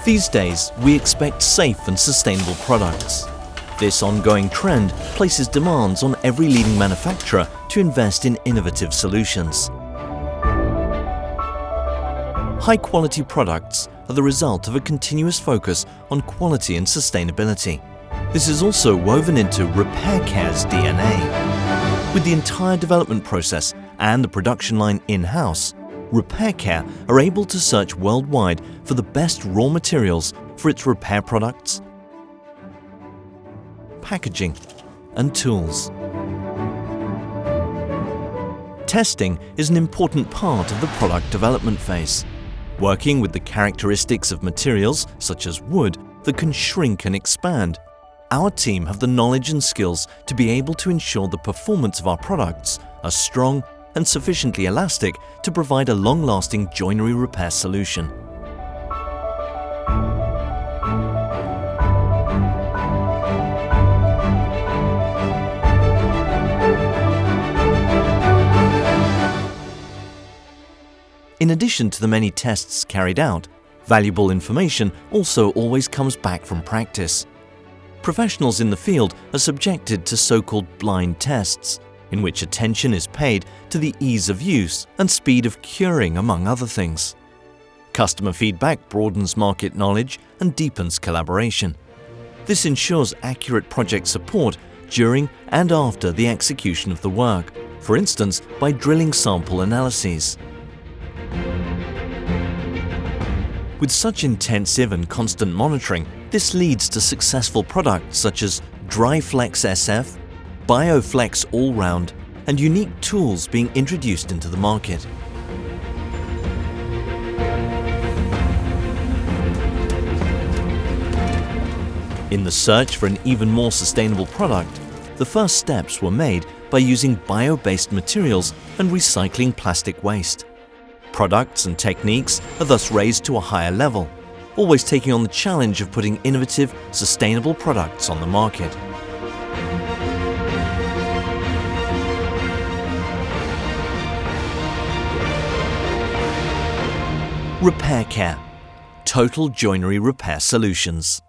These days, we expect safe and sustainable products. This ongoing trend places demands on every leading manufacturer to invest in innovative solutions. High-quality products are the result of a continuous focus on quality and sustainability. This is also woven into RepairCare's DNA. With the entire development process and the production line in-house, RepairCare are able to search worldwide for the best raw materials for its repair products, packaging, and tools. Testing is an important part of the product development phase, working with the characteristics of materials such as wood that can shrink and expand. Our team have the knowledge and skills to be able to ensure the performance of our products are strong and sufficiently elastic to provide a long-lasting joinery repair solution. In addition to the many tests carried out, valuable information also always comes back from practice. Professionals in the field are subjected to so-called blind tests, in which attention is paid to the ease of use and speed of curing, among other things. Customer feedback broadens market knowledge and deepens collaboration. This ensures accurate project support during and after the execution of the work, for instance, by drilling sample analyses. With such intensive and constant monitoring, this leads to successful products such as DryFlex SF, BioFlex All-Round, and unique tools being introduced into the market. In the search for an even more sustainable product, the first steps were made by using bio-based materials and recycling plastic waste. Products and techniques are thus raised to a higher level, always taking on the challenge of putting innovative, sustainable products on the market. RepairCare, total joinery repair solutions.